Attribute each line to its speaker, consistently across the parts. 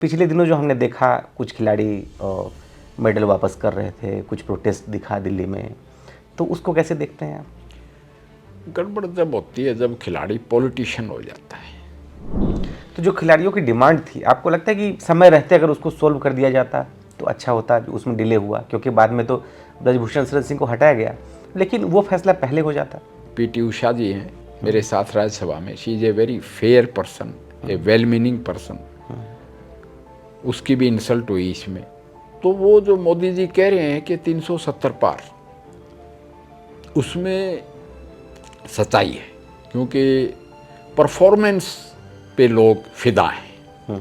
Speaker 1: पिछले दिनों जो हमने देखा कुछ खिलाड़ी मेडल वापस कर रहे थे, कुछ प्रोटेस्ट दिखा दिल्ली में, तो उसको कैसे देखते हैं आप?
Speaker 2: गड़बड़ जब होती है जब खिलाड़ी पॉलिटिशियन हो जाता है।
Speaker 1: तो जो खिलाड़ियों की डिमांड थी, आपको लगता है कि समय रहते अगर उसको सोल्व कर दिया जाता तो अच्छा होता, जो उसमें डिले हुआ? क्योंकि बाद में तो ब्रजभूषण शरण सिंह को हटाया गया, लेकिन वो फैसला पहले हो जाता।
Speaker 2: पीटी उषा जी हैं मेरे साथ राज्यसभा में। She is a very fair person, A well meaning person. उसकी भी इंसल्ट हुई इसमें। तो वो जो मोदी जी कह रहे हैं कि 370 पार, उसमें सच्चाई है, क्योंकि परफॉर्मेंस पे लोग फिदा हैं।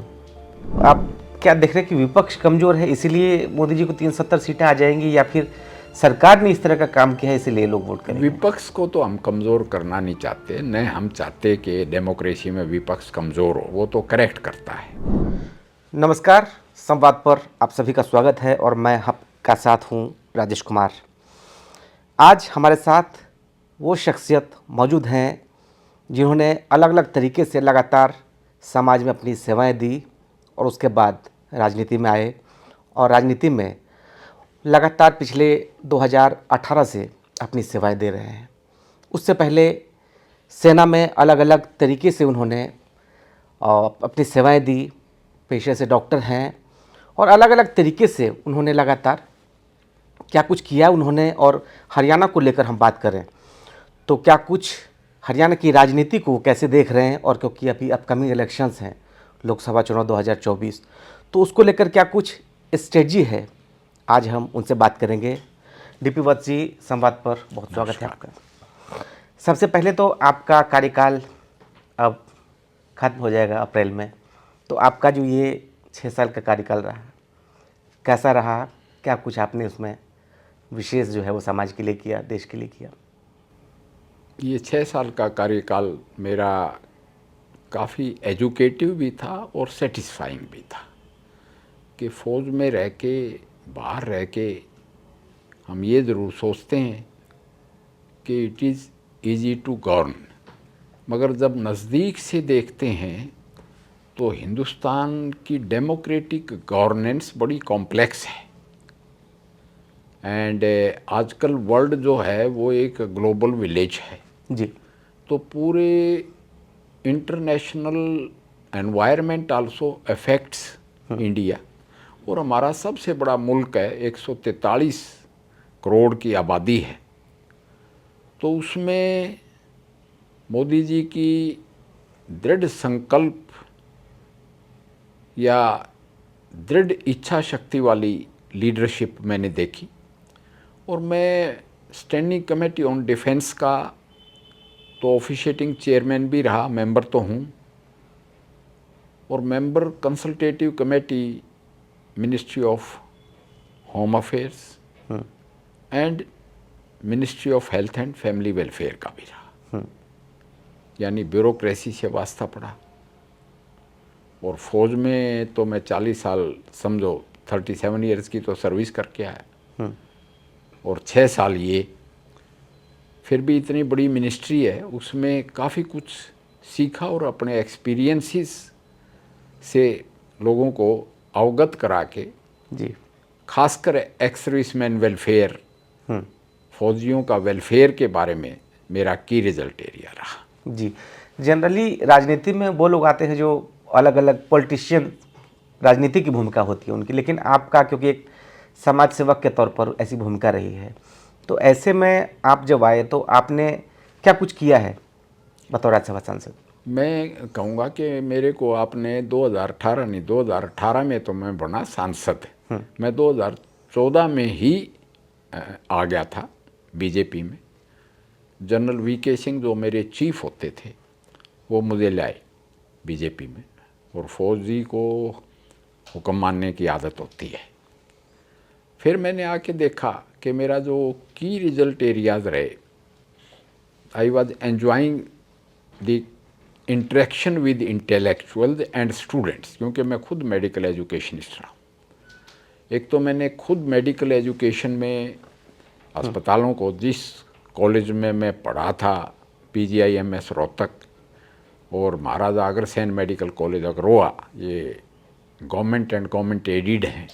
Speaker 1: आप क्या देख रहे हैं कि विपक्ष कमजोर है इसीलिए मोदी जी को 370 सीटें आ जाएंगी, या फिर सरकार ने इस तरह का काम किया है इसीलिए लोग वोट करेंगे?
Speaker 2: विपक्ष को तो हम कमज़ोर करना नहीं चाहते, न हम चाहते कि डेमोक्रेसी में विपक्ष कमज़ोर हो, वो तो करेक्ट करता है।
Speaker 1: नमस्कार, संवाद पर आप सभी का स्वागत है और मैं आपका साथ हूं राजेश कुमार। आज हमारे साथ वो शख्सियत मौजूद हैं जिन्होंने अलग अलग तरीके से लगातार समाज में अपनी सेवाएं दी और उसके बाद राजनीति में आए, और राजनीति में लगातार पिछले 2018 से अपनी सेवाएं दे रहे हैं। उससे पहले सेना में अलग अलग तरीके से उन्होंने अपनी सेवाएं दी, पेशे से डॉक्टर हैं और अलग अलग तरीके से उन्होंने लगातार क्या कुछ किया उन्होंने। और हरियाणा को लेकर हम बात करें तो क्या कुछ हरियाणा की राजनीति को कैसे देख रहे हैं, और क्योंकि अभी अपकमिंग इलेक्शंस हैं, लोकसभा चुनाव 2024, तो उसको लेकर क्या कुछ स्ट्रेटजी है, आज हम उनसे बात करेंगे। डीपी वत्स जी, संवाद पर बहुत स्वागत है आपका। सबसे पहले तो आपका कार्यकाल अब खत्म हो जाएगा अप्रैल में, तो आपका जो ये 6 साल का कार्यकाल रहा, कैसा रहा? क्या कुछ आपने उसमें विशेष जो है वो समाज के लिए किया, देश के लिए किया?
Speaker 2: ये 6 साल का कार्यकाल मेरा काफ़ी एजुकेटिव भी था और सेटिस्फाइंग भी था कि फ़ौज में रह के, बाहर रह के हम ये ज़रूर सोचते हैं कि it is easy to govern, मगर जब नज़दीक से देखते हैं तो हिंदुस्तान की डेमोक्रेटिक गवर्नेंस बड़ी कॉम्प्लेक्स है। एंड आजकल वर्ल्ड जो है वो एक ग्लोबल विलेज है
Speaker 1: जी।
Speaker 2: तो पूरे international environment also affects India. और हमारा सबसे बड़ा मुल्क है, 143 करोड़ की आबादी है, तो उसमें मोदी जी की दृढ़ संकल्प या दृढ़ इच्छा शक्ति वाली लीडरशिप मैंने देखी। और मैं स्टैंडिंग कमेटी ऑन डिफेंस का तो ऑफिशिएटिंग चेयरमैन भी रहा, मेंबर तो हूँ, और member consultative committee ministry of home affairs and ministry of health and family welfare का भी रहा। यानी ब्यूरोक्रेसी से वास्ता पड़ा। और फौज में तो मैं 40 साल, समझो 37 ईयर्स की तो सर्विस करके आया, और 6 साल ये, फिर भी इतनी बड़ी मिनिस्ट्री है, उसमें काफ़ी कुछ सीखा और अपने एक्सपीरियंसेस से लोगों को अवगत करा के
Speaker 1: जी।
Speaker 2: खासकर एक्स सर्विसमैन वेलफेयर, फौजियों का वेलफेयर के बारे में मेरा की रिजल्ट एरिया रहा।
Speaker 1: जी। जनरली राजनीति में वो लोग आते हैं जो अलग अलग पॉलिटिशियन, राजनीति की भूमिका होती है उनकी, लेकिन आपका क्योंकि एक समाज सेवक के तौर पर ऐसी भूमिका रही है, तो ऐसे में आप जब आए तो आपने क्या कुछ किया है बतौर राज्यसभा सांसद?
Speaker 2: मैं कहूँगा कि मेरे को आपने 2018 नहीं, 2018 में तो मैं बना सांसद। मैं 2014 में ही आ गया था बीजेपी में। जनरल वीके सिंह जो मेरे चीफ होते थे वो मुझे लाए बीजेपी में, और फौजी को हुक्म मानने की आदत होती है। फिर मैंने आके देखा कि मेरा जो की रिजल्ट एरियाज रहे, I was enjoying the interaction with intellectuals and students, क्योंकि मैं खुद मेडिकल एजुकेशनिस्ट रहा। एक तो मैंने खुद मेडिकल एजुकेशन में अस्पतालों को, जिस कॉलेज में मैं पढ़ा था, PGIMS रोहतक और महाराजा अग्रसेन मेडिकल कॉलेज अगरोहा, ये गवर्नमेंट एंड गवर्नमेंट एडिड हैं,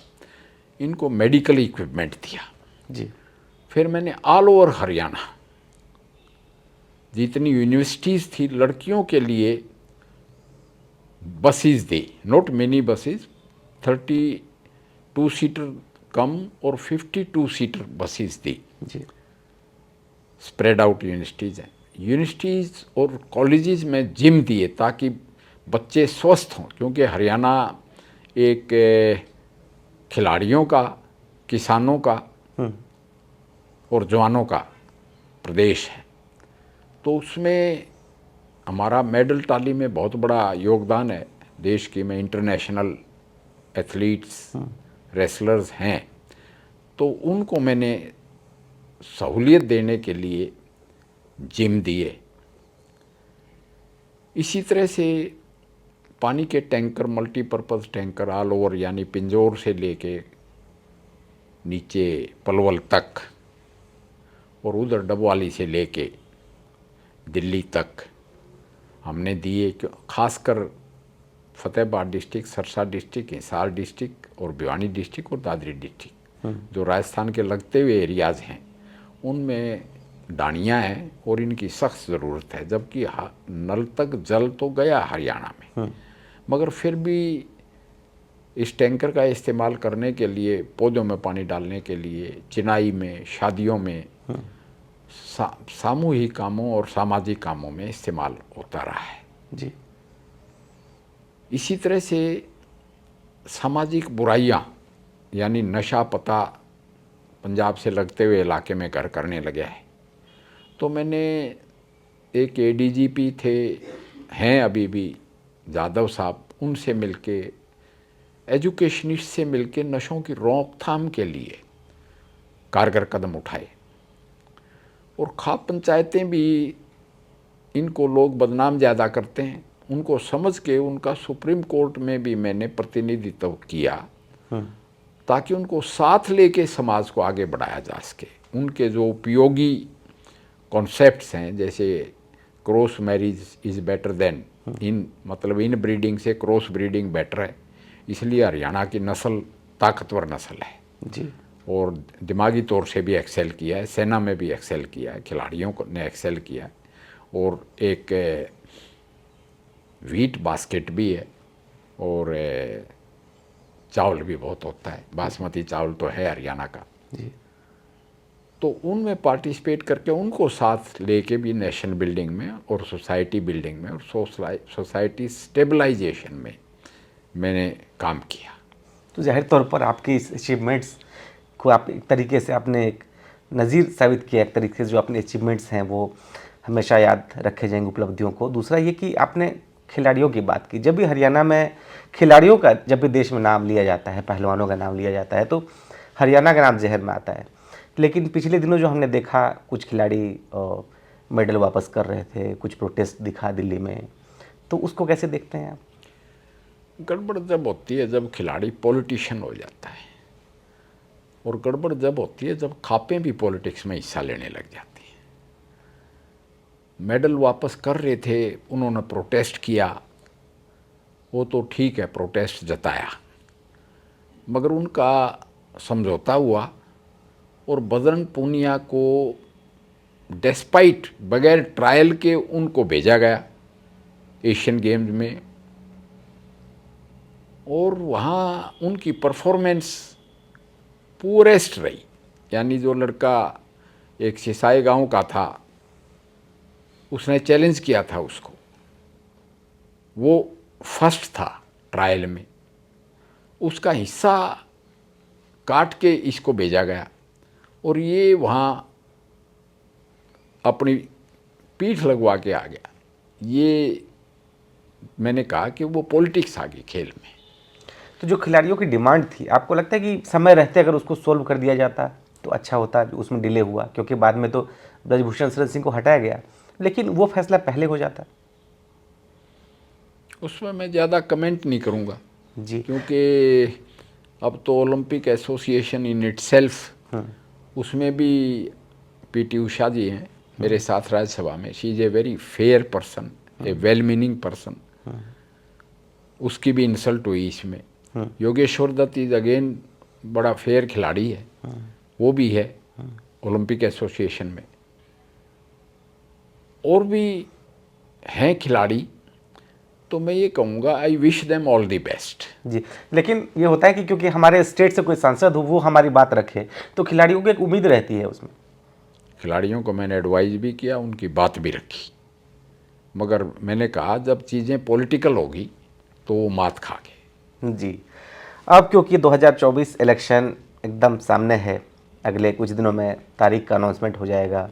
Speaker 2: इनको मेडिकल इक्विपमेंट दिया।
Speaker 1: जी।
Speaker 2: फिर मैंने ऑल ओवर हरियाणा जितनी यूनिवर्सिटीज़ थी लड़कियों के लिए बसेस दी, नॉट मिनी बसेस, 32 सीटर कम और 52 सीटर बसेस दी।
Speaker 1: जी।
Speaker 2: स्प्रेड आउट यूनिवर्सिटीज़ हैं। यूनिवर्सिटीज़ और कॉलेजेस में जिम दिए ताकि बच्चे स्वस्थ हों, क्योंकि हरियाणा एक खिलाड़ियों का, किसानों का और जवानों का प्रदेश है। तो उसमें हमारा मेडल टाली में बहुत बड़ा योगदान है देश की में। इंटरनेशनल एथलीट्स, रेसलर्स हैं, तो उनको मैंने सहूलियत देने के लिए जिम दिए। इसी तरह से पानी के tanker, multipurpose tanker all over, यानी पिंजौर से लेके नीचे पलवल तक और उधर डबवाली से लेके दिल्ली तक हमने दिए। खासकर Fatehabad district, Sirsa district, Hisar district और भिवानी डिस्ट्रिक्ट और दादरी डिस्ट्रिक्ट, जो राजस्थान के लगते हुए एरियाज़ हैं, उनमें डाणियाँ हैं और इनकी सख्त ज़रूरत है। जबकि नल तक जल तो गया हरियाणा में, मगर फिर भी इस टैंकर का इस्तेमाल करने के लिए, पौधों में पानी डालने के लिए, चिनाई में, शादियों में, सामूहिक कामों और सामाजिक कामों में इस्तेमाल होता रहा है।
Speaker 1: जी।
Speaker 2: इसी तरह से सामाजिक बुराइयां, यानी नशा पता पंजाब से लगते हुए इलाके में घर करने लगे है। तो मैंने एक एडीजीपी थे, हैं अभी भी, जादव साहब, उनसे मिलके, एजुकेशनिस्ट से मिलके नशों की रोकथाम के लिए कारगर कदम उठाए। और खाप पंचायतें भी, इनको लोग बदनाम ज़्यादा करते हैं, उनको समझ के उनका सुप्रीम कोर्ट में भी मैंने प्रतिनिधित्व किया ताकि उनको साथ लेके समाज को आगे बढ़ाया जा सके। उनके जो उपयोगी कॉन्सेप्ट्स हैं, जैसे cross marriage is better than in, मतलब इन ब्रीडिंग से क्रॉस ब्रीडिंग बेटर है, इसलिए हरियाणा की नस्ल ताकतवर नस्ल है।
Speaker 1: जी।
Speaker 2: और दिमागी तौर से भी एक्सेल किया है, सेना में भी एक्सेल किया है, खिलाड़ियों ने एक्सेल किया है। और एक व्हीट बास्केट भी है और चावल भी बहुत होता है, बासमती चावल तो है हरियाणा का।
Speaker 1: जी।
Speaker 2: तो उनमें पार्टिसिपेट करके उनको साथ लेके भी नेशन बिल्डिंग में और सोसाइटी बिल्डिंग में और सोसाइटी स्टेबलाइजेशन में मैंने काम किया।
Speaker 1: तो जाहिर तौर पर आपकी इस अचीवमेंट्स को आप एक तरीके से आपने एक नज़ीर साबित किया, एक तरीके से जो अपने अचीवमेंट्स हैं वो हमेशा याद रखे जाएंगे, उपलब्धियों को। दूसरा ये कि आपने खिलाड़ियों की बात की। जब भी हरियाणा में खिलाड़ियों का, जब भी देश में नाम लिया जाता है, पहलवानों का नाम लिया जाता है, तो हरियाणा का नाम जहन में आता है। लेकिन पिछले दिनों जो हमने देखा, कुछ खिलाड़ी मेडल वापस कर रहे थे, कुछ प्रोटेस्ट दिखा दिल्ली में, तो उसको कैसे देखते हैं आप?
Speaker 2: गड़बड़ जब होती है जब खिलाड़ी पॉलिटिशियन हो जाता है, और गड़बड़ जब होती है जब खापें भी पॉलिटिक्स में हिस्सा लेने लग जाती हैं। मेडल वापस कर रहे थे, उन्होंने प्रोटेस्ट किया, वो तो ठीक है, प्रोटेस्ट जताया, मगर उनका समझौता हुआ और बजरंग पूनिया को डेस्पाइट, बगैर ट्रायल के उनको भेजा गया एशियन गेम्स में। और वहाँ उनकी परफॉर्मेंस पूरेस्ट रही। यानी जो लड़का एक सिसाई गांव का था, उसने चैलेंज किया था उसको, वो फर्स्ट था ट्रायल में, उसका हिस्सा काट के इसको भेजा गया और ये वहाँ अपनी पीठ लगवा के आ गया। ये मैंने कहा कि वो पॉलिटिक्स आ गई खेल में।
Speaker 1: तो जो खिलाड़ियों की डिमांड थी, आपको लगता है कि समय रहते अगर उसको सोल्व कर दिया जाता तो अच्छा होता? उसमें डिले हुआ क्योंकि बाद में तो ब्रजभूषण शरण सिंह को हटाया गया, लेकिन वो फैसला पहले हो जाता।
Speaker 2: उसमें मैं ज़्यादा कमेंट नहीं करूँगा
Speaker 1: जी।
Speaker 2: क्योंकि अब तो ओलंपिक एसोसिएशन इन इटसेल्फ, उसमें भी पीटी उषा जी हैं मेरे साथ राज्यसभा में। She is a very fair person, A well meaning person. उसकी भी इंसल्ट हुई इसमें, योगेश्वर दत्त इज अगेन बड़ा फेयर खिलाड़ी है, वो भी है ओलंपिक एसोसिएशन में। और भी हैं खिलाड़ी, तो मैं ये कहूँगा I wish them all the best.
Speaker 1: जी, लेकिन ये होता है कि क्योंकि हमारे स्टेट से कोई सांसद हो वो हमारी बात रखे, तो खिलाड़ियों को एक उम्मीद रहती है उसमें।
Speaker 2: खिलाड़ियों को मैंने एडवाइस भी किया, उनकी बात भी रखी, मगर मैंने कहा जब चीज़ें पॉलिटिकल होगी तो वो मात खा गए।
Speaker 1: जी, अब क्योंकि 2024 इलेक्शन एकदम सामने है, अगले कुछ दिनों में तारीख का अनाउंसमेंट हो जाएगा।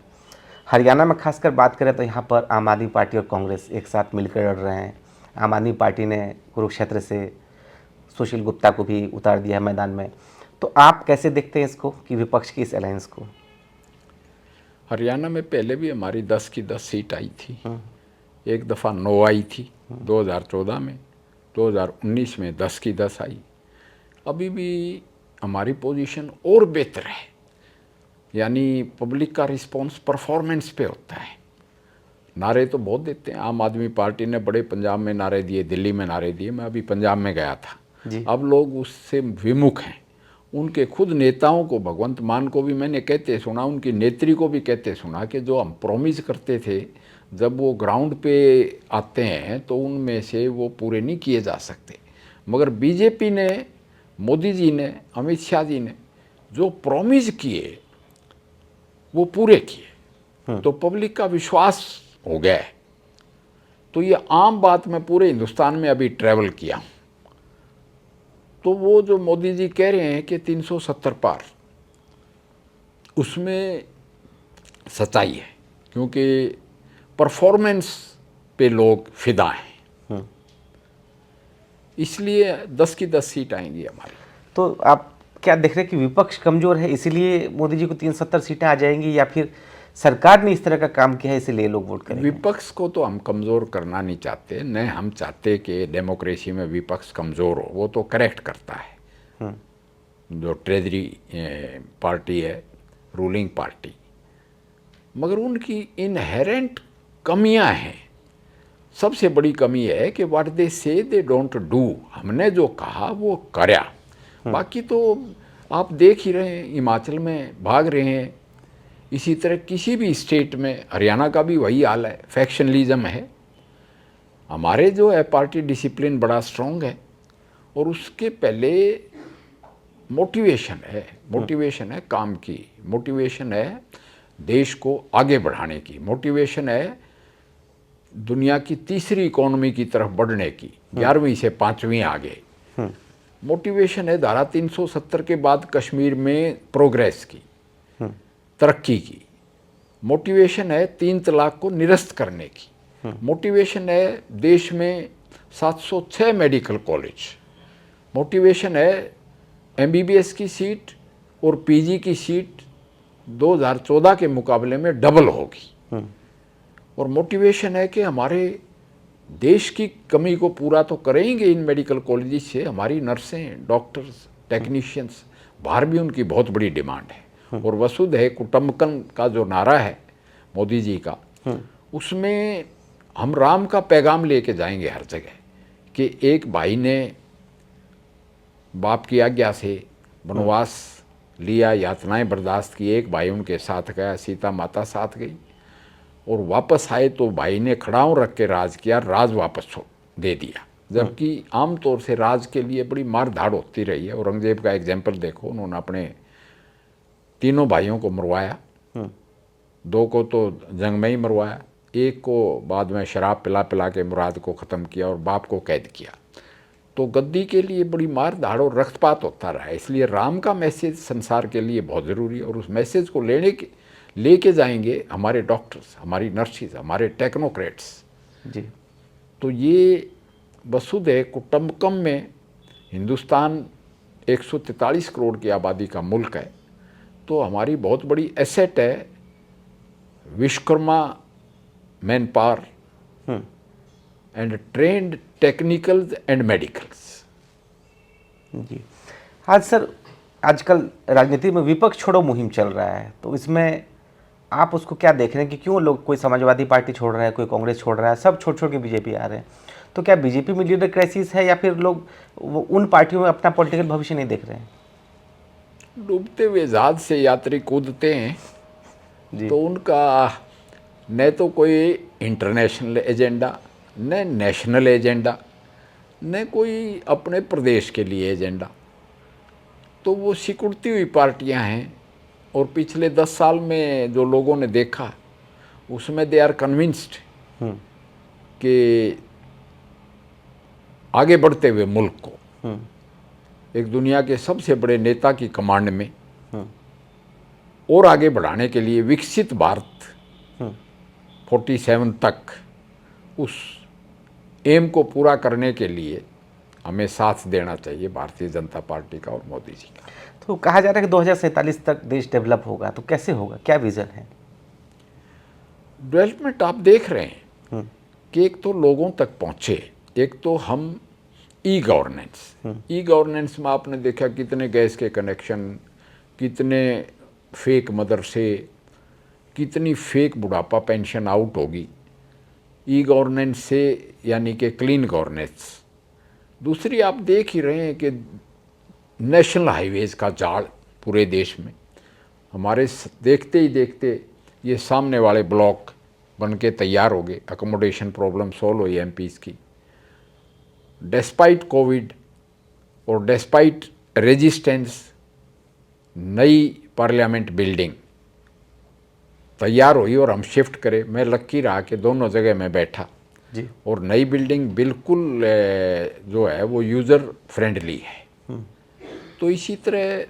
Speaker 1: हरियाणा में खासकर बात करें तो यहाँ पर आम आदमी पार्टी और कांग्रेस एक साथ मिलकर लड़ रहे हैं। आम आदमी पार्टी ने कुरुक्षेत्र से सुशील गुप्ता को भी उतार दिया है मैदान में। तो आप कैसे देखते हैं इसको कि विपक्ष की इस अलायंस को?
Speaker 2: हरियाणा में पहले भी हमारी 10 की 10 सीट आई थी, एक दफ़ा 9 आई थी 2014 में, 2019 में 10 की 10 आई। अभी भी हमारी पोजीशन और बेहतर है, यानी पब्लिक का रिस्पांस परफॉर्मेंस पे होता है। नारे तो बहुत देते हैं, आम आदमी पार्टी ने बड़े पंजाब में नारे दिए, दिल्ली में नारे दिए, मैं अभी पंजाब में गया था। अब लोग उससे विमुख हैं। उनके खुद नेताओं को, भगवंत मान को भी मैंने कहते सुना, उनकी नेत्री को भी कहते सुना कि जो हम प्रॉमिस करते थे जब वो ग्राउंड पे आते हैं तो उनमें से वो पूरे नहीं किए जा सकते। मगर बीजेपी ने, मोदी जी ने, अमित शाह जी ने जो प्रॉमिस किए वो पूरे किए, तो पब्लिक का विश्वास हो गया है। तो ये आम बात, मैं पूरे हिंदुस्तान में अभी ट्रैवल किया, तो वो जो मोदी जी कह रहे हैं कि 370 पार, उसमें सच्चाई है, क्योंकि परफॉर्मेंस पे लोग फिदा हैं। इसलिए 10 की 10 सीट आएंगी हमारी।
Speaker 1: तो आप क्या देख रहे हैं कि विपक्ष कमजोर है इसीलिए मोदी जी को 370 सीटें आ जाएंगी, या फिर सरकार ने इस तरह का काम किया है इसीलिए लोग वोट करेंगे?
Speaker 2: विपक्ष को तो हम कमज़ोर करना नहीं चाहते, न हम चाहते कि डेमोक्रेसी में विपक्ष कमज़ोर हो। वो तो करेक्ट करता है, जो ट्रेजरी पार्टी है, रूलिंग पार्टी। मगर उनकी इनहेरेंट कमियां हैं। सबसे बड़ी कमी है कि व्हाट दे से दे डोंट डू। हमने जो कहा वो करया, बाकी तो आप देख ही रहे हैं, हिमाचल में भाग रहे हैं। इसी तरह किसी भी स्टेट में, हरियाणा का भी वही हाल है, फैक्शनलिज्म है। हमारे जो है पार्टी डिसिप्लिन बड़ा स्ट्रॉन्ग है, और उसके पहले मोटिवेशन है काम की, मोटिवेशन है देश को आगे बढ़ाने की, मोटिवेशन है दुनिया की तीसरी इकोनॉमी की तरफ बढ़ने की, 11वीं से 5वीं आगे। मोटिवेशन है धारा 370 के बाद कश्मीर में प्रोग्रेस की, तरक्की की। मोटिवेशन है 3 तलाक को निरस्त करने की। मोटिवेशन है देश में 706 मेडिकल कॉलेज। मोटिवेशन है MBBS की सीट और PG की सीट 2014 के मुकाबले में डबल होगी। और मोटिवेशन है कि हमारे देश की कमी को पूरा तो करेंगे इन मेडिकल कॉलेज से। हमारी नर्सें, डॉक्टर्स, टेक्नीशियंस, बाहर भी उनकी बहुत बड़ी डिमांड है। और वसुधैव कुटुंबकम का जो नारा है मोदी जी का, उसमें हम राम का पैगाम लेके जाएंगे हर जगह, कि एक भाई ने बाप की आज्ञा से वनवास लिया, यातनाएं बर्दाश्त की, एक भाई उनके साथ गया, सीता माता साथ गई, और वापस आए तो भाई ने खड़ाऊं रख के राज किया, राज वापस दे दिया। जबकि आमतौर से राज के लिए बड़ी मार धाड़ होती रही है। औरंगजेब का एग्जाम्पल देखो, उन्होंने अपने तीनों भाइयों को मरवाया, 2 को तो जंग में ही मरवाया, एक को बाद में शराब पिला पिला के मुराद को ख़त्म किया, और बाप को कैद किया। तो गद्दी के लिए बड़ी मार धाड़ और रक्तपात होता रहा है। इसलिए राम का मैसेज संसार के लिए बहुत ज़रूरी है, और उस मैसेज को लेके जाएंगे हमारे डॉक्टर्स, हमारी नर्सिस, हमारे टेक्नोक्रेट्स
Speaker 1: जी।
Speaker 2: तो ये वसुधैव कुटुंबकम में हिंदुस्तान 143 करोड़ की आबादी का मुल्क है, तो हमारी बहुत बड़ी एसेट है Vishwakarma man power and trained technicals and medicals.
Speaker 1: जी। आज सर, आजकल राजनीति में विपक्ष छोड़ो मुहिम चल रहा है, तो इसमें आप उसको क्या देख रहे हैं कि क्यों लोग, कोई समाजवादी पार्टी छोड़ रहा है, कोई कांग्रेस छोड़ रहा है, सब छोड़ छोड़ के बीजेपी आ रहे हैं? तो क्या बीजेपी में लीडर क्राइसिस है, या फिर लोग उन पार्टियों में अपना पॉलिटिकल भविष्य नहीं देख रहे हैं?
Speaker 2: डूबते हुए जहाज से यात्री कूदते हैं,
Speaker 1: जी।
Speaker 2: तो उनका न तो कोई इंटरनेशनल एजेंडा, न नेशनल एजेंडा, न कोई अपने प्रदेश के लिए एजेंडा। तो वो सिकुड़ती हुई पार्टियां हैं, और पिछले 10 साल में जो लोगों ने देखा उसमें दे आर कन्विंस्ड कि आगे बढ़ते हुए मुल्क को एक दुनिया के सबसे बड़े नेता की कमांड में और आगे बढ़ाने के लिए विकसित भारत 47 तक उस एम को पूरा करने के लिए हमें साथ देना चाहिए भारतीय जनता पार्टी का और मोदी जी का।
Speaker 1: तो कहा जा रहा है कि 2047 तक देश डेवलप होगा, तो कैसे होगा, क्या विजन है?
Speaker 2: डेवलपमेंट आप देख रहे हैं कि एक तो लोगों तक पहुँचे, एक तो हम ई गवर्नेंस में आपने देखा कितने गैस के कनेक्शन, कितने फेक मदरसे, कितनी फेक बुढ़ापा पेंशन आउट होगी ई गवर्नेंस से, यानी कि क्लीन गवर्नेंस। दूसरी आप देख ही रहे हैं कि नेशनल हाईवेज़ का जाल पूरे देश में, हमारे देखते ही देखते ये सामने वाले ब्लॉक बन के तैयार हो गए, अकोमोडेशन प्रॉब्लम सॉल्व हुई एमपीज़ की। डेस्पाइट कोविड और डेस्पाइट रेजिस्टेंस, नई पार्लियामेंट बिल्डिंग तैयार हुई और हम शिफ्ट करें। मैं लक्की रहा कि दोनों जगह मैं बैठा
Speaker 1: जी।
Speaker 2: और नई बिल्डिंग बिल्कुल जो है वो यूज़र फ्रेंडली है। तो इसी तरह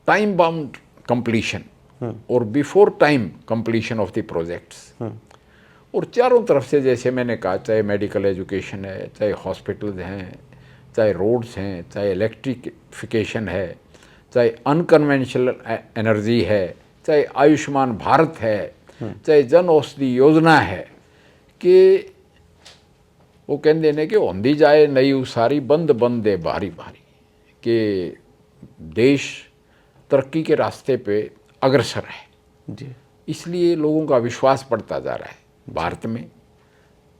Speaker 2: टाइम बाउंड कंप्लीशन और before time completion of the projects, और चारों तरफ से जैसे मैंने कहा, चाहे मेडिकल एजुकेशन है, चाहे हॉस्पिटल्स हैं, चाहे रोड्स हैं, चाहे इलेक्ट्रिफिकेशन है, चाहे अनकन्वेंशनल एनर्जी है, चाहे आयुष्मान भारत है, चाहे जन औषधि योजना है, कि वो कहते हैं कि होंदी जाए नई उसारी बंद बंद दे भारी भारी, कि देश तरक्की के रास्ते पे अग्रसर है।
Speaker 1: जी।
Speaker 2: इसलिए लोगों का विश्वास बढ़ता जा रहा है भारत में,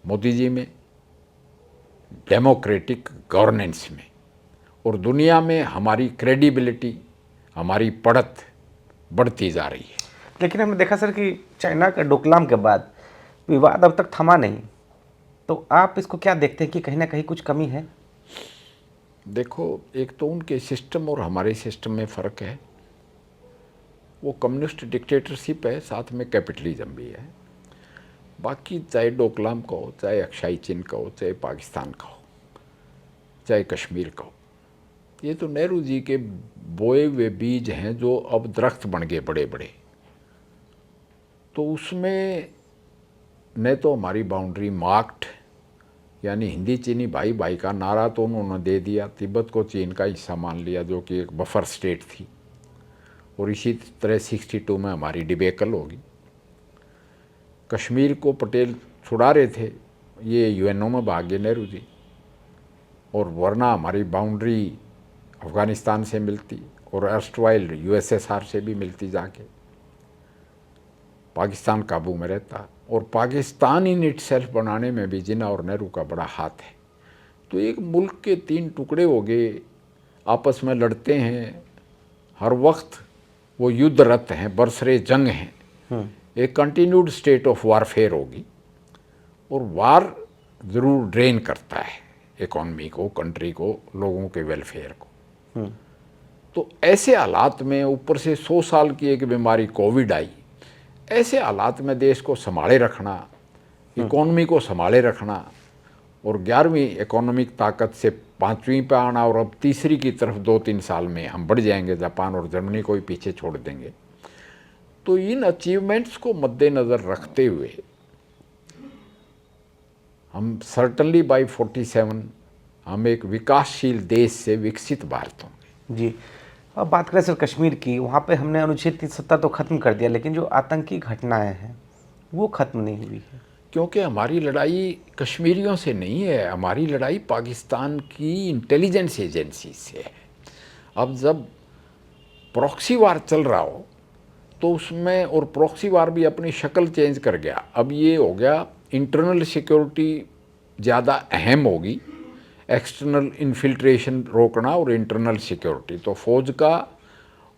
Speaker 2: मोदी जी में, डेमोक्रेटिक गवर्नेंस में, और दुनिया में हमारी क्रेडिबिलिटी, हमारी पड़त बढ़ती जा रही है।
Speaker 1: लेकिन हमने देखा सर कि चाइना के डोकलाम के बाद विवाद अब तक थमा नहीं, तो आप इसको क्या देखते हैं कि कहीं ना कहीं कुछ कमी है?
Speaker 2: देखो, एक तो उनके सिस्टम और हमारे सिस्टम में फ़र्क है। वो कम्युनिस्ट डिक्टेटरशिप है, साथ में कैपिटलिज्म भी है। बाकी चाहे डोकलाम का हो, चाहे अक्साई चीन का हो, चाहे पाकिस्तान का हो, चाहे कश्मीर का हो, ये तो नेहरू जी के बोए हुए बीज हैं जो अब दरख्त बन गए बड़े बड़े। तो उसमें न तो हमारी बाउंड्री मार्क्ड, यानी हिंदी चीनी भाई भाई का नारा तो उन्होंने दे दिया, तिब्बत को चीन का हिस्सा मान लिया जो कि एक बफर स्टेट थी, और इसी तरह 62 में हमारी डिबेकल होगी। कश्मीर को पटेल छुड़ा रहे थे, ये यूएनओ में भाग गए नेहरू जी, और वरना हमारी बाउंड्री अफ़गानिस्तान से मिलती और अर्स्टवाइल यूएसएसआर से भी मिलती, जाके पाकिस्तान काबू में रहता, और पाकिस्तान इन इटसेल्फ बनाने में भी जिन्ना और नेहरू का बड़ा हाथ है। तो एक मुल्क के 3 टुकड़े हो गए, आपस में लड़ते हैं, हर वक्त वो युद्धरत हैं, बरसरे जंग हैं, एक कंटिन्यूड स्टेट ऑफ वारफेयर होगी, और वार ज़रूर ड्रेन करता है इकॉनमी को, कंट्री को, लोगों के वेलफेयर को। तो ऐसे हालात में ऊपर से 100 साल की एक बीमारी कोविड आई, ऐसे हालात में देश को संभाले रखना, इकॉनमी को संभाले रखना, और 11वीं इकोनॉमिक ताकत से 5वीं पे आना, और अब तीसरी की तरफ 2-3 साल में हम बढ़ जाएंगे, जापान और जर्मनी को ही पीछे छोड़ देंगे। तो इन अचीवमेंट्स को मद्देनज़र रखते हुए हम सर्टनली बाय 47 हम एक विकासशील देश से विकसित भारत होंगे।
Speaker 1: जी। अब बात करें सर कश्मीर की, वहाँ पे हमने अनुच्छेद 370 तो ख़त्म कर दिया, लेकिन जो आतंकी घटनाएं हैं वो ख़त्म नहीं हुई है।
Speaker 2: क्योंकि हमारी लड़ाई कश्मीरियों से नहीं है, हमारी लड़ाई पाकिस्तान की इंटेलिजेंस एजेंसी से है। अब जब प्रॉक्सी वार चल रहा हो, तो उसमें और प्रॉक्सी वार भी अपनी शक्ल चेंज कर गया। अब ये हो गया इंटरनल सिक्योरिटी ज़्यादा अहम होगी, एक्सटर्नल इन्फिल्ट्रेशन रोकना और इंटरनल सिक्योरिटी। तो फौज का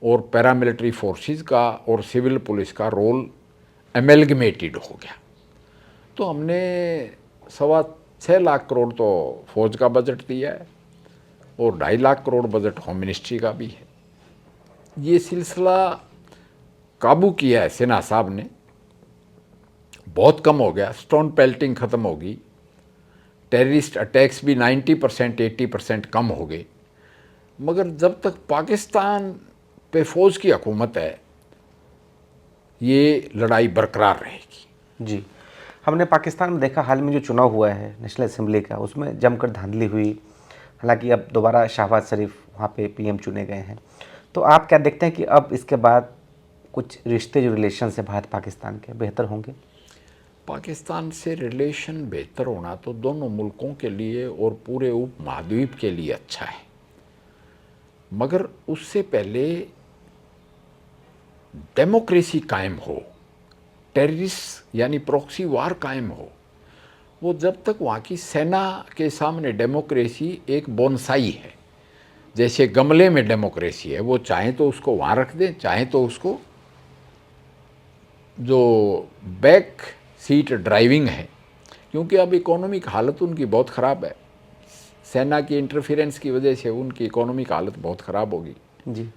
Speaker 2: और पैरामिलिट्री फोर्सेस का और सिविल पुलिस का रोल एमेलगमेटेड हो गया। तो हमने 6.25 लाख करोड़ तो फौज का बजट दिया है और 2.5 lakh crore budget home ministry का भी है। ये सिलसिला काबू किया है सिन्हा साहब ने, बहुत कम हो गया, स्टोन पेल्टिंग ख़त्म होगी, टेररिस्ट अटैक्स भी 90% 80% कम हो गए। मगर जब तक पाकिस्तान पे फौज की हुकूमत है ये लड़ाई बरकरार रहेगी।
Speaker 1: जी, हमने पाकिस्तान में देखा हाल में जो चुनाव हुआ है नेशनल असेंबली का, उसमें जमकर धांधली हुई। हालांकि अब दोबारा शहबाज शरीफ वहाँ पे पीएम चुने गए हैं। तो आप क्या देखते हैं कि अब इसके बाद कुछ रिश्ते जो रिलेशन है भारत पाकिस्तान के बेहतर होंगे?
Speaker 2: पाकिस्तान से रिलेशन बेहतर होना तो दोनों मुल्कों के लिए और पूरे उप महाद्वीप के लिए अच्छा है, मगर उससे पहले डेमोक्रेसी कायम हो, टेररिस्ट यानी प्रॉक्सी वार कायम हो। वो जब तक वहाँ की सेना के सामने डेमोक्रेसी एक बोनसाई है, जैसे गमले में डेमोक्रेसी है, वो चाहे तो उसको वहाँ रख दें, चाहे तो उसको जो बैक सीट ड्राइविंग है, क्योंकि अब इकोनॉमिक हालत उनकी बहुत ख़राब है। सेना की इंटरफेरेंस की वजह से उनकी इकोनॉमिक हालत बहुत ख़राब होगी।
Speaker 1: जी,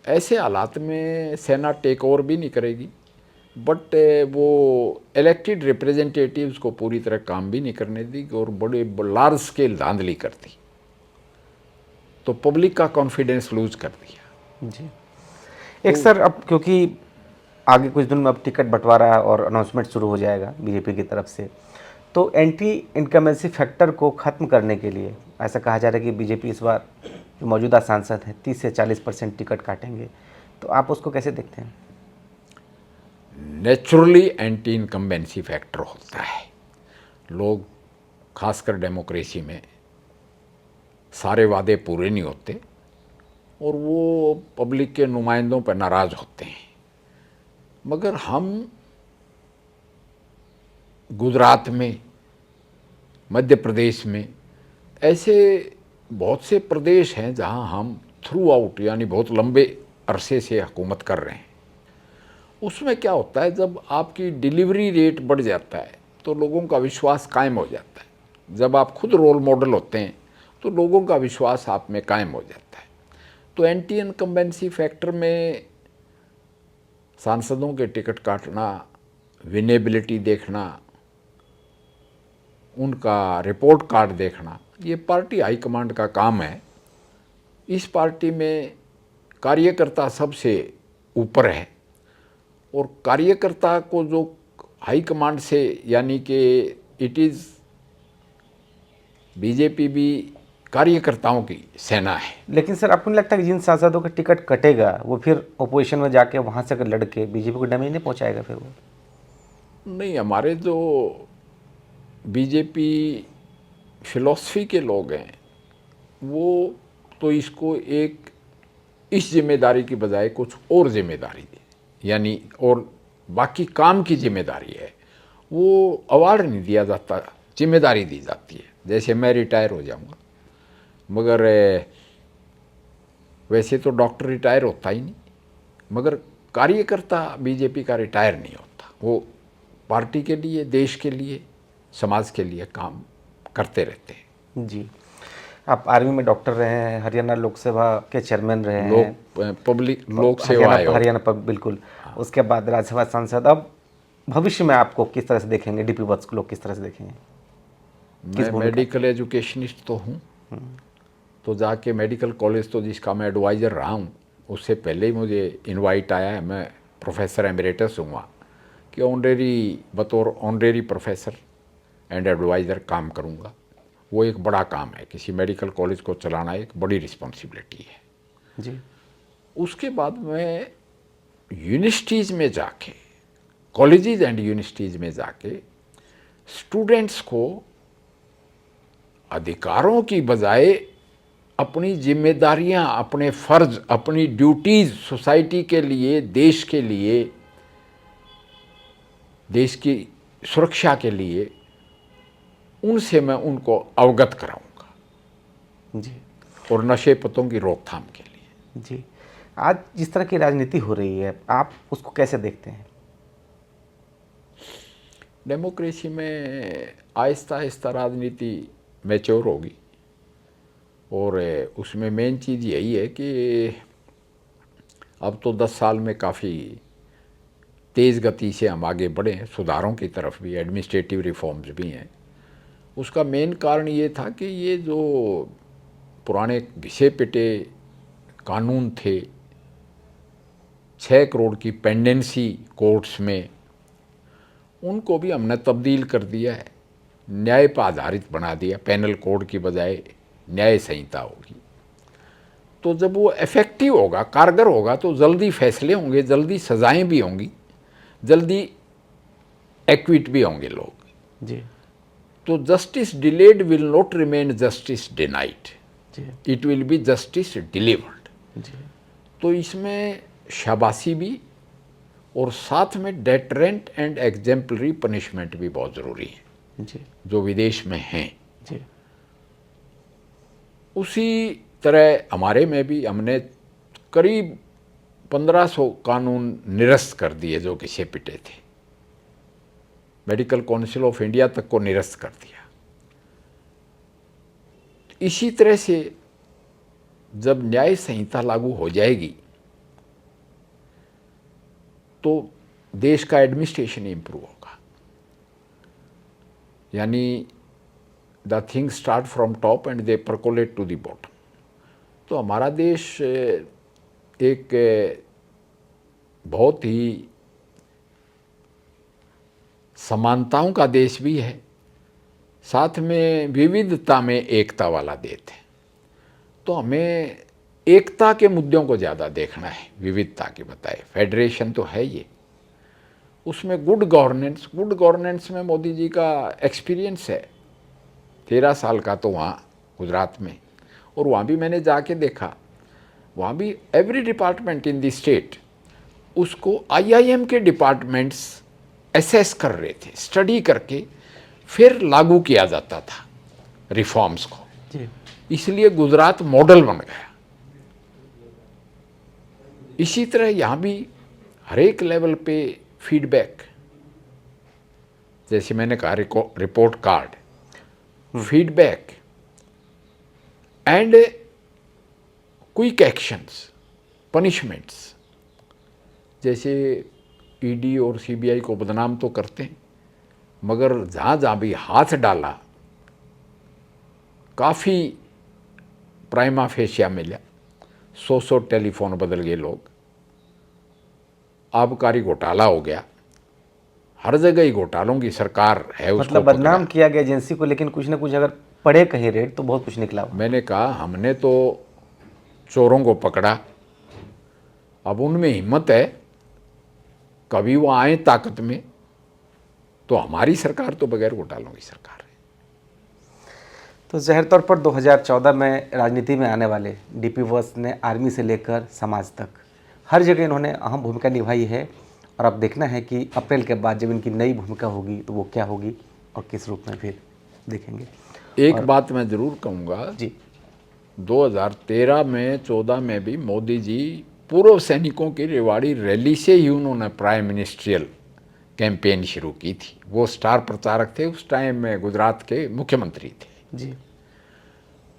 Speaker 2: ऐसे हालात में सेना टेक ओवर भी नहीं करेगी, बट वो इलेक्टेड रिप्रेजेंटेटिव्स को पूरी तरह काम भी नहीं करने दी और बड़े लार्ज स्केल धांधली करती, तो पब्लिक का कॉन्फिडेंस लूज कर दिया।
Speaker 1: जी। एक सर, अब क्योंकि आगे कुछ दिन में अब टिकट बंटवारा और अनाउंसमेंट शुरू हो जाएगा बीजेपी की तरफ से, तो एंटी इनकमेंसी फैक्टर को ख़त्म करने के लिए ऐसा कहा जा रहा है कि बीजेपी इस बार जो मौजूदा सांसद हैं 30 से 40% टिकट काटेंगे। तो आप उसको कैसे देखते हैं?
Speaker 2: नेचुरली एंटी इनकम्बेंसी फैक्टर होता है। लोग खासकर डेमोक्रेसी में सारे वादे पूरे नहीं होते और वो पब्लिक के नुमाइंदों पर नाराज़ होते हैं। मगर हम गुजरात में, मध्य प्रदेश में, ऐसे बहुत से प्रदेश हैं जहां हम थ्रू आउट यानी बहुत लंबे अरसे से हुकूमत कर रहे हैं। उसमें क्या होता है, जब आपकी डिलीवरी रेट बढ़ जाता है तो लोगों का विश्वास कायम हो जाता है। जब आप खुद रोल मॉडल होते हैं तो लोगों का विश्वास आप में कायम हो जाता है। तो एंटी इनकम्बेंसी फैक्टर में सांसदों के टिकट काटना, विनेबिलिटी देखना, उनका रिपोर्ट कार्ड देखना, ये पार्टी हाईकमांड का काम है। इस पार्टी में कार्यकर्ता सबसे ऊपर है और कार्यकर्ता को जो हाईकमांड से, यानी कि इट इज़ बीजेपी भी कार्यकर्ताओं की सेना है।
Speaker 1: लेकिन सर, आपको नहीं लगता कि जिन सांसदों का टिकट कटेगा वो फिर अपोजिशन में जाके वहाँ से अगर लड़के बीजेपी को डैमेज नहीं पहुँचाएगा फिर वो?
Speaker 2: नहीं, हमारे जो बीजेपी फिलॉसफी के लोग हैं वो तो इसको एक इस जिम्मेदारी की बजाय कुछ और जिम्मेदारी दे, यानी और बाकी काम की जिम्मेदारी है, वो अवार्ड नहीं दिया जाता, जिम्मेदारी दी जाती है। जैसे मैं रिटायर हो जाऊंगा, मगर वैसे तो डॉक्टर रिटायर होता ही नहीं, मगर कार्यकर्ता बीजेपी का रिटायर नहीं होता। वो पार्टी के लिए, देश के लिए, समाज के लिए काम करते रहते हैं।
Speaker 1: जी, आप आर्मी में डॉक्टर रहे हैं, हरियाणा लोकसभा के चेयरमैन रहे हैं,
Speaker 2: पब्लिक लोक सेवा आयोग,
Speaker 1: हरियाणा बिल्कुल। उसके बाद राज्यसभा सांसद। अब भविष्य में आपको किस तरह से देखेंगे, डीपी वर्क्स को लोग किस तरह से देखेंगे?
Speaker 2: मैं मेडिकल एजुकेशनिस्ट तो हूँ, तो जाके मेडिकल कॉलेज तो जिसका मैं एडवाइज़र रहा हूँ, उससे पहले ही मुझे इनवाइट आया है, मैं प्रोफेसर एमरेटस हुआ कि बतौर ऑनरेरी प्रोफेसर एंड एडवाइज़र काम करूँगा। वो एक बड़ा काम है, किसी मेडिकल कॉलेज को चलाना एक बड़ी रिस्पॉन्सिबिलिटी है
Speaker 1: जी।
Speaker 2: उसके बाद मैं यूनिवर्सिटीज़ में जाके, कॉलेजेस एंड यूनिवर्सिटीज़ में जाके स्टूडेंट्स को अधिकारों की बजाय अपनी जिम्मेदारियां, अपने फ़र्ज़, अपनी ड्यूटीज़ सोसाइटी के लिए, देश के लिए, देश की सुरक्षा के लिए, उनसे मैं उनको अवगत कराऊंगा,
Speaker 1: जी
Speaker 2: और नशे पतों की रोकथाम के लिए।
Speaker 1: जी। आज जिस तरह की राजनीति हो रही है, आप उसको कैसे देखते हैं?
Speaker 2: डेमोक्रेसी में आहिस्ता आहिस्ता राजनीति मैच्योर होगी, और उसमें मेन चीज़ यही है कि अब तो 10 साल में काफ़ी तेज़ गति से हम आगे बढ़े हैं, सुधारों की तरफ भी, एडमिनिस्ट्रेटिव रिफॉर्म्स भी हैं। उसका मेन कारण ये था कि ये जो पुराने घिसे पिटे कानून थे, 6 करोड़ की पेंडेंसी कोर्ट्स में, उनको भी हमने तब्दील कर दिया है, न्याय पर आधारित बना दिया। पैनल कोड की बजाय न्याय संहिता होगी। तो जब वो इफेक्टिव होगा, कारगर होगा, तो जल्दी फैसले होंगे, जल्दी सजाएं भी होंगी, जल्दी एक्विट भी होंगे लोग।
Speaker 1: जी
Speaker 2: तो justice delayed will not remain justice denied,
Speaker 1: जी
Speaker 2: it will be justice delivered.
Speaker 1: जी
Speaker 2: तो इसमें शाबाशी भी, और साथ में डेटरेंट एंड एग्जेम्पलरी पनिशमेंट भी बहुत ज़रूरी है,
Speaker 1: जी
Speaker 2: जो विदेश में हैं।
Speaker 1: जी
Speaker 2: उसी तरह हमारे में भी हमने करीब 1500 कानून निरस्त कर दिए जो घिसे पिटे थे, मेडिकल काउंसिल ऑफ इंडिया तक को निरस्त कर दिया। इसी तरह से जब न्याय संहिता लागू हो जाएगी तो देश का एडमिनिस्ट्रेशन इंप्रूव होगा, यानी the things start from top and they percolate to the bottom. तो हमारा देश एक बहुत ही समानताओं का देश भी है, साथ में विविधता में एकता वाला देश है। तो हमें एकता के मुद्दों को ज़्यादा देखना है, विविधता के बताए। फेडरेशन तो है ये, उसमें गुड गवर्नेंस में मोदी जी का एक्सपीरियंस है, 13 साल का तो वहाँ गुजरात में, और वहाँ भी मैंने जाके देखा, वहाँ भी every department in the state उसको IIM के डिपार्टमेंट्स एसेस कर रहे थे, स्टडी करके फिर लागू किया जाता था रिफॉर्म्स को।
Speaker 1: जी
Speaker 2: इसलिए गुजरात मॉडल बन गया। इसी तरह यहाँ भी हर एक लेवल पे फीडबैक, जैसे मैंने कहा report card, feedback and quick actions, punishments. जैसे ED और CBI को बदनाम तो करते हैं, मगर जहाँ जहाँ भी हाथ डाला काफ़ी प्राइमा फेशिया मिला, 100 टेलीफोन बदल गए लोग, आबकारी घोटाला हो गया, हर जगह ही घोटालों की सरकार है। उसको
Speaker 1: मतलब बदनाम
Speaker 2: पकड़ा।
Speaker 1: किया गया एजेंसी को, लेकिन कुछ ना कुछ अगर पड़े कहीं रेट तो बहुत कुछ निकला हुआ।
Speaker 2: मैंने कहा हमने तो चोरों को पकड़ा, अब उनमें हिम्मत है, कभी वो आए ताकत में, तो हमारी सरकार तो बगैर घोटालों की सरकार है।
Speaker 1: तो ज़ाहिर तौर पर 2014 में राजनीति में आने वाले DP वर्स ने आर्मी से लेकर समाज तक हर जगह इन्होंने अहम भूमिका निभाई है, और अब देखना है कि अप्रैल के बाद जब इनकी नई भूमिका होगी तो वो क्या होगी और किस रूप में फिर देखेंगे।
Speaker 2: एक बात मैं ज़रूर कहूँगा
Speaker 1: जी
Speaker 2: 2013 में 14 में भी मोदी जी पूर्व सैनिकों की रेवाड़ी रैली से ही उन्होंने प्राइम मिनिस्ट्रियल कैंपेन शुरू की थी। वो स्टार प्रचारक थे, उस टाइम में गुजरात के मुख्यमंत्री थे।
Speaker 1: जी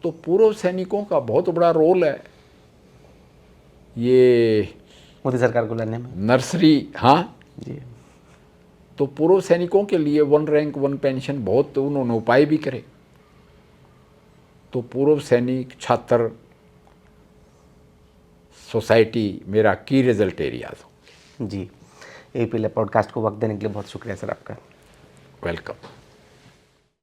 Speaker 2: तो पूर्व सैनिकों का बहुत बड़ा रोल है ये
Speaker 1: मोदी सरकार को लाने में।
Speaker 2: नर्सरी। हाँ
Speaker 1: जी
Speaker 2: तो पूर्व सैनिकों के लिए 1 रैंक 1 पेंशन बहुत उन्होंने उपाय भी करे। तो पूर्व सैनिक, छात्र, सोसाइटी मेरा की रिजल्ट एरिया हो।
Speaker 1: जी, AP पॉडकास्ट को वक्त देने के लिए बहुत शुक्रिया सर आपका।
Speaker 2: वेलकम।